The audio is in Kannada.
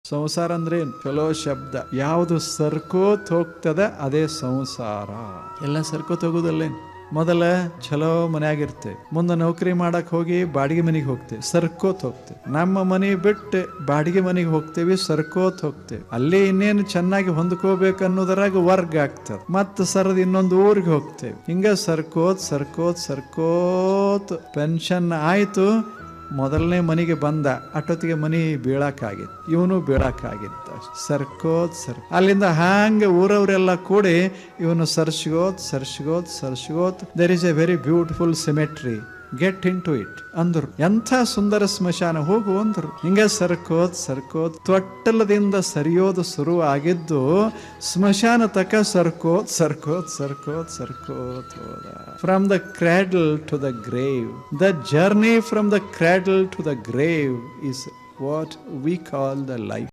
ಸಂಸಾರ ಅಂದ್ರೆ ಏನು? ಚಲೋ ಶಬ್ದ. ಯಾವುದು ಸರ್ಕೋತ್ ಹೋಗ್ತದ ಅದೇ ಸಂಸಾರ. ಎಲ್ಲ ಸರ್ಕೋತ್ ಹೋಗುದಲ್ಲೇನು? ಮೊದಲ ಚಲೋ ಮನ್ಯಾಗಿರ್ತೇವೆ, ಮುಂದೆ ನೌಕರಿ ಮಾಡಕ್ ಹೋಗಿ ಬಾಡಿಗೆ ಮನೆಗೆ ಹೋಗ್ತೇವೆ, ಸರ್ಕೋತ್ ಹೋಗ್ತೇವೆ. ನಮ್ಮ ಮನೆ ಬಿಟ್ಟು ಬಾಡಿಗೆ ಮನೆಗೆ ಹೋಗ್ತೇವಿ, ಸರ್ಕೋತ್ ಹೋಗ್ತೇವೆ. ಅಲ್ಲಿ ಇನ್ನೇನು ಚೆನ್ನಾಗಿ ಹೊಂದ್ಕೋಬೇಕು ಅನ್ನೋದರಾಗ ವರ್ಗ ಆಗ್ತದೆ. ಮತ್ತೆ ಸರದ್ ಇನ್ನೊಂದು ಊರಿಗೆ ಹೋಗ್ತೇವೆ. ಹಿಂಗ ಸರ್ಕೋತ್ ಸರ್ಕೋತ್ ಸರ್ಕೋತ್ ಪೆನ್ಷನ್ ಆಯ್ತು. ಮೊದಲನೇ ಮನೆಗೆ ಬಂದ ಅಷ್ಟೊತ್ತಿಗೆ ಮನಿ ಬೀಳಾಕಾಗಿತ್ತು, ಇವನು ಬೀಳಾಕಾಗಿತ್ತ. ಸರ್ಕೋತ್ ಅಲ್ಲಿಂದ ಹಾಂಗೆ ಊರವರೆಲ್ಲ ಕೂಡಿ ಇವನು ಸರ್ಸ್ಗೋತ್ there is a very beautiful cemetery, get into it ಅಂದ್ರು. ಎಂಥ ಸುಂದರ ಸ್ಮಶಾನ, ಹೋಗು ಅಂದ್ರು. ಹಿಂಗ ಸರ್ಕೋತ್ ತೊಟ್ಟಲದಿಂದ ಸರಿಯೋದು ಶುರು ಆಗಿದ್ದು ಸ್ಮಶಾನ ತಕ ಸರ್ಕೋತ್ ಹೋದ. From the cradle to the grave, the journey from the cradle to the grave is what we call the life.